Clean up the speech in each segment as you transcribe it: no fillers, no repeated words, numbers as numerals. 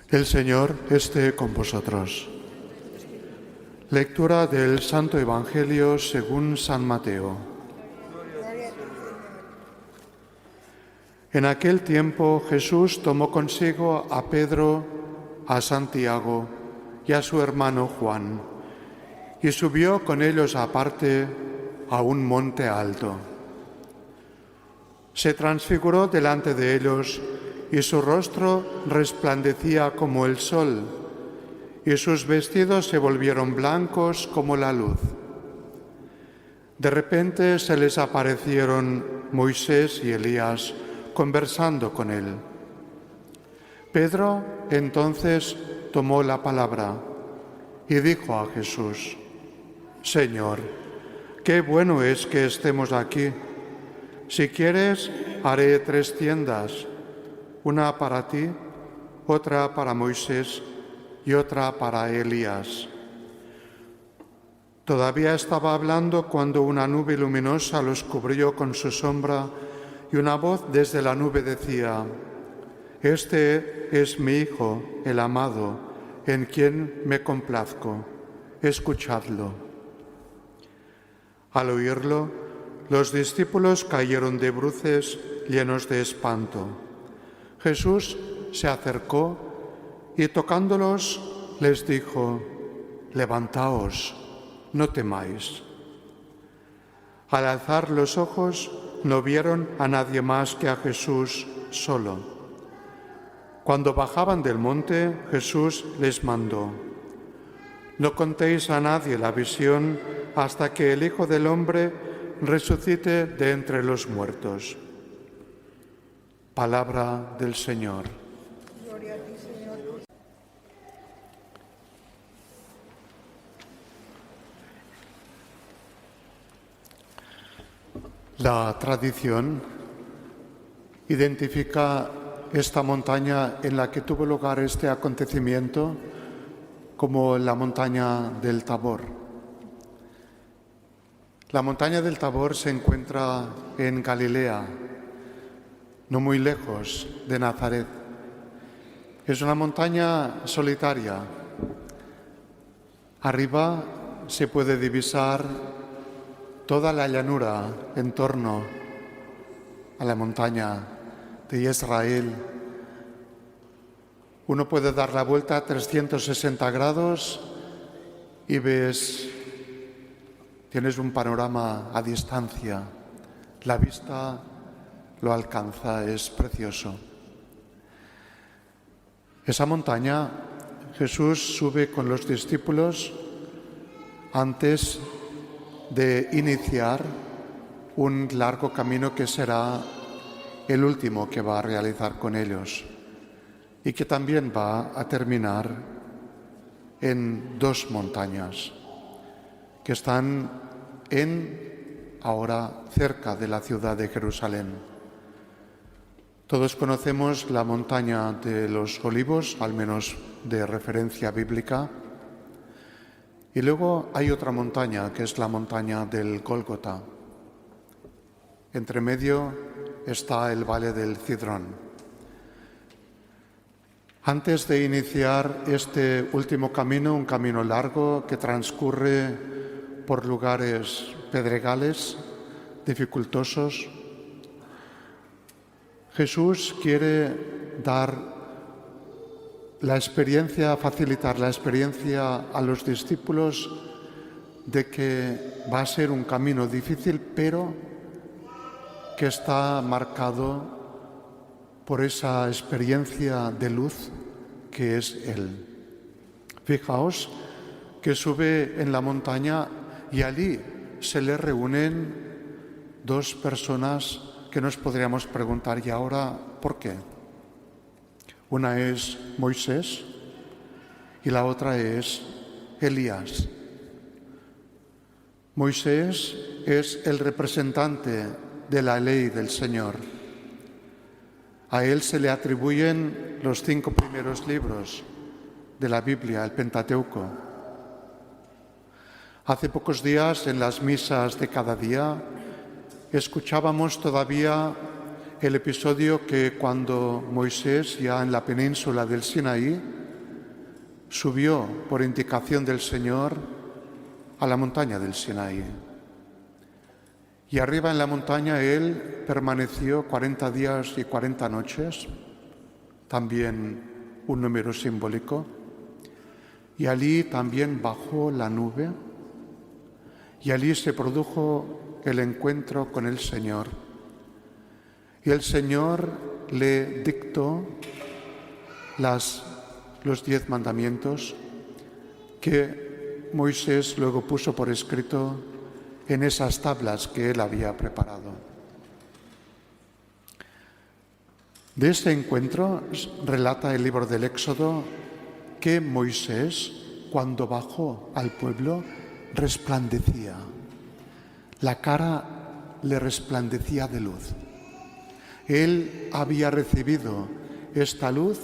El Señor esté con vosotros. Lectura del Santo Evangelio según San Mateo. En aquel tiempo Jesús tomó consigo a Pedro, a Santiago y a su hermano Juan, y subió con ellos aparte a un monte alto. Se transfiguró delante de ellos y su rostro resplandecía como el sol, y sus vestidos se volvieron blancos como la luz. De repente se les aparecieron Moisés y Elías conversando con él. Pedro entonces tomó la palabra y dijo a Jesús: Señor, qué bueno es que estemos aquí. Si quieres, haré 3 tiendas, una para ti, otra para Moisés y otra para Elías. Todavía estaba hablando cuando una nube luminosa los cubrió con su sombra y una voz desde la nube decía: Este es mi Hijo, el amado, en quien me complazco. Escuchadlo. Al oírlo, los discípulos cayeron de bruces llenos de espanto. Jesús se acercó y tocándolos les dijo: Levantaos, no temáis. Al alzar los ojos no vieron a nadie más que a Jesús solo. Cuando bajaban del monte, Jesús les mandó: No contéis a nadie la visión hasta que el Hijo del Hombre resucite de entre los muertos. Palabra del Señor. Gloria a ti, Señor. La tradición identifica esta montaña en la que tuvo lugar este acontecimiento como la montaña del Tabor. La montaña del Tabor se encuentra en Galilea, no muy lejos de Nazaret. Es una montaña solitaria. Arriba se puede divisar toda la llanura en torno a la montaña de Israel. Uno puede dar la vuelta a 360 grados y tienes un panorama a distancia. La vista lo alcanza, es precioso. Esa montaña Jesús sube con los discípulos antes de iniciar un largo camino que será el último que va a realizar con ellos y que también va a terminar en 2 montañas que están ahora cerca de la ciudad de Jerusalén. Todos conocemos la montaña de los Olivos, al menos de referencia bíblica. Y luego hay otra montaña, que es la montaña del Gólgota. Entre medio está el valle del Cidrón. Antes de iniciar este último camino, un camino largo que transcurre por lugares pedregales, dificultosos, Jesús quiere facilitar la experiencia a los discípulos de que va a ser un camino difícil, pero que está marcado por esa experiencia de luz que es Él. Fijaos que sube en la montaña y allí se le reúnen 2 personas que nos podríamos preguntar: ¿y ahora por qué? Una es Moisés y la otra es Elías. Moisés es el representante de la ley del Señor. A él se le atribuyen los 5 primeros libros de la Biblia, el Pentateuco. Hace pocos días, en las misas de cada día, escuchábamos todavía el episodio que cuando Moisés, ya en la península del Sinaí, subió por indicación del Señor a la montaña del Sinaí. Y arriba en la montaña Él permaneció 40 días y 40 noches, también un número simbólico. Y allí también bajó la nube y allí se produjo el encuentro con el Señor. Y el Señor le dictó los 10 mandamientos que Moisés luego puso por escrito en esas tablas que él había preparado. De este encuentro relata el libro del Éxodo que Moisés, cuando bajó al pueblo, resplandecía. La cara le resplandecía de luz. Él había recibido esta luz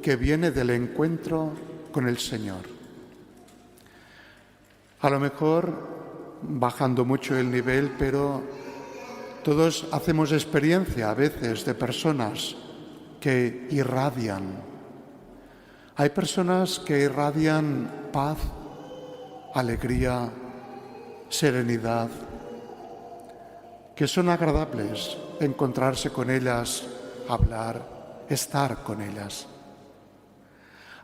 que viene del encuentro con el Señor. A lo mejor bajando mucho el nivel, pero todos hacemos experiencia a veces de personas que irradian. Hay personas que irradian paz, alegría, serenidad, que son agradables encontrarse con ellas, hablar, estar con ellas.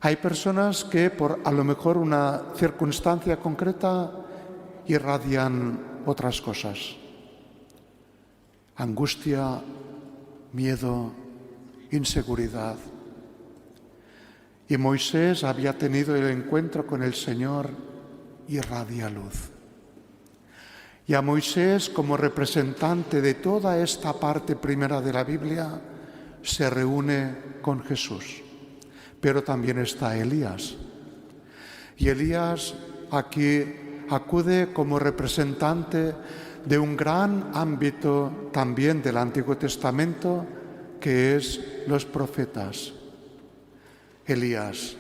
Hay personas que por a lo mejor una circunstancia concreta irradian otras cosas. Angustia, miedo, inseguridad. Y Moisés había tenido el encuentro con el Señor y irradia luz. Y a Moisés, como representante de toda esta parte primera de la Biblia, se reúne con Jesús. Pero también está Elías. Y Elías aquí acude como representante de un gran ámbito también del Antiguo Testamento, que es los profetas. Elías,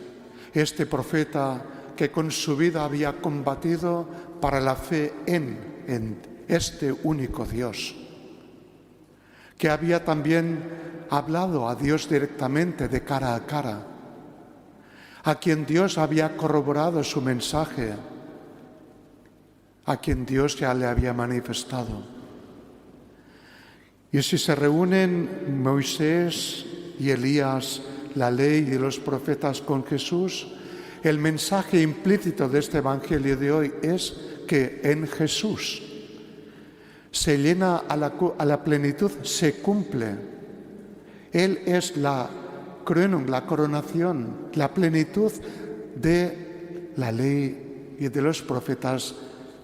este profeta que con su vida había combatido para la fe en este único Dios, que había también hablado a Dios directamente de cara a cara, a quien Dios había corroborado su mensaje, a quien Dios ya le había manifestado. Y si se reúnen Moisés y Elías, la ley y los profetas con Jesús, el mensaje implícito de este Evangelio de hoy es que en Jesús se llena a la plenitud, se cumple. Él es la Krönung, la coronación, la plenitud de la ley y de los profetas.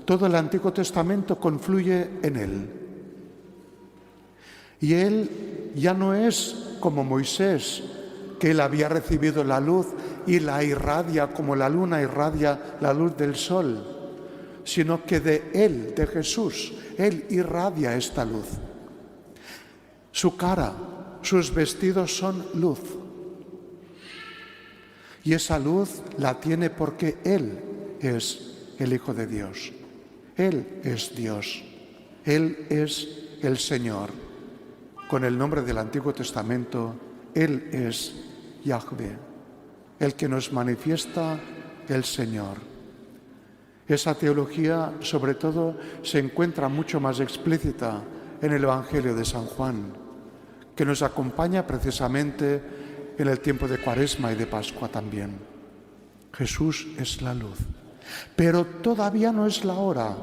Todo el Antiguo Testamento confluye en Él. Y Él ya no es como Moisés, que Él había recibido la luz y la irradia como la luna irradia la luz del sol, sino que de Él, de Jesús, Él irradia esta luz. Su cara, sus vestidos son luz. Y esa luz la tiene porque Él es el Hijo de Dios. Él es Dios. Él es el Señor. Con el nombre del Antiguo Testamento, Él es Yahvé, el que nos manifiesta el Señor. Esa teología, sobre todo, se encuentra mucho más explícita en el Evangelio de San Juan, que nos acompaña precisamente en el tiempo de Cuaresma y de Pascua también. Jesús es la luz. Pero todavía no es la hora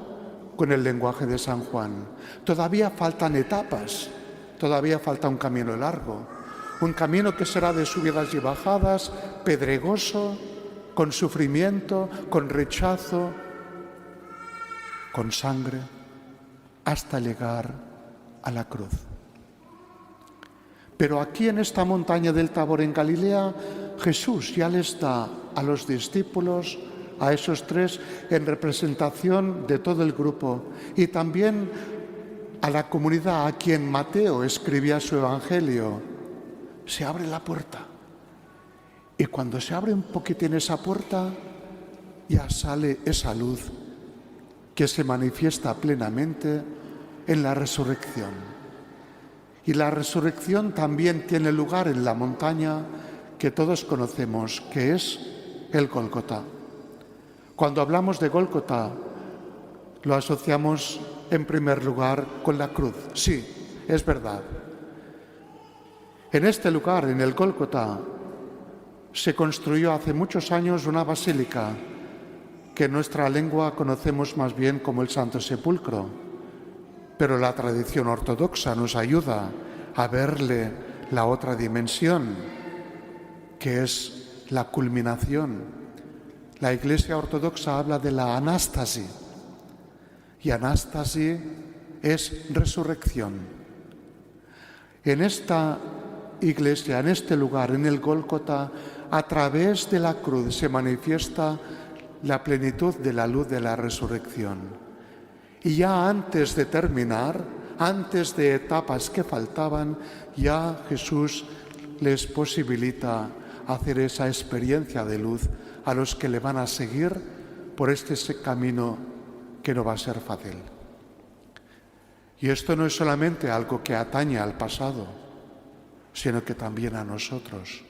con el lenguaje de San Juan. Todavía faltan etapas, todavía falta un camino largo. Un camino que será de subidas y bajadas, pedregoso, con sufrimiento, con rechazo, con sangre, hasta llegar a la cruz. Pero aquí en esta montaña del Tabor en Galilea, Jesús ya les da a los discípulos, a esos 3, en representación de todo el grupo, y también a la comunidad a quien Mateo escribía su Evangelio, se abre la puerta. Y cuando se abre un poquitín esa puerta, ya sale esa luz que se manifiesta plenamente en la resurrección. Y la resurrección también tiene lugar en la montaña que todos conocemos, que es el Gólgota. Cuando hablamos de Gólgota, lo asociamos en primer lugar con la cruz. Sí, es verdad. En este lugar, en el Gólgota, se construyó hace muchos años una basílica que en nuestra lengua conocemos más bien como el Santo Sepulcro, pero la tradición ortodoxa nos ayuda a verle la otra dimensión, que es la culminación. La Iglesia ortodoxa habla de la anástasi, y anástasi es resurrección. En esta Iglesia, en este lugar, en el Gólgota, a través de la cruz se manifiesta la plenitud de la luz de la resurrección. Y ya antes de terminar, antes de etapas que faltaban, ya Jesús les posibilita hacer esa experiencia de luz a los que le van a seguir por este camino que no va a ser fácil. Y esto no es solamente algo que atañe al pasado, sino que también a nosotros,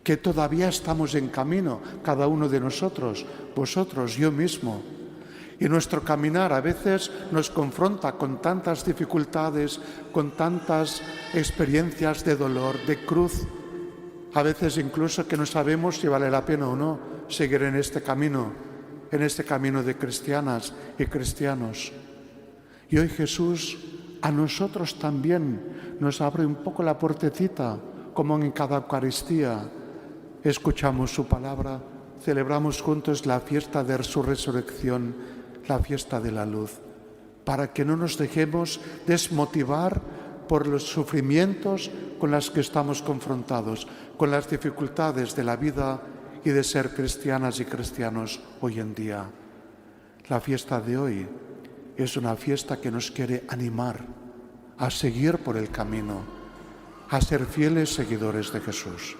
que todavía estamos en camino, cada uno de nosotros, vosotros, yo mismo. Y nuestro caminar a veces nos confronta con tantas dificultades, con tantas experiencias de dolor, de cruz, a veces incluso que no sabemos si vale la pena o no seguir en este camino de cristianas y cristianos. Y hoy Jesús a nosotros también nos abre un poco la puertecita, como en cada Eucaristía. Escuchamos su palabra, celebramos juntos la fiesta de su resurrección, la fiesta de la luz, para que no nos dejemos desmotivar por los sufrimientos con los que estamos confrontados, con las dificultades de la vida y de ser cristianas y cristianos hoy en día. La fiesta de hoy es una fiesta que nos quiere animar a seguir por el camino, a ser fieles seguidores de Jesús.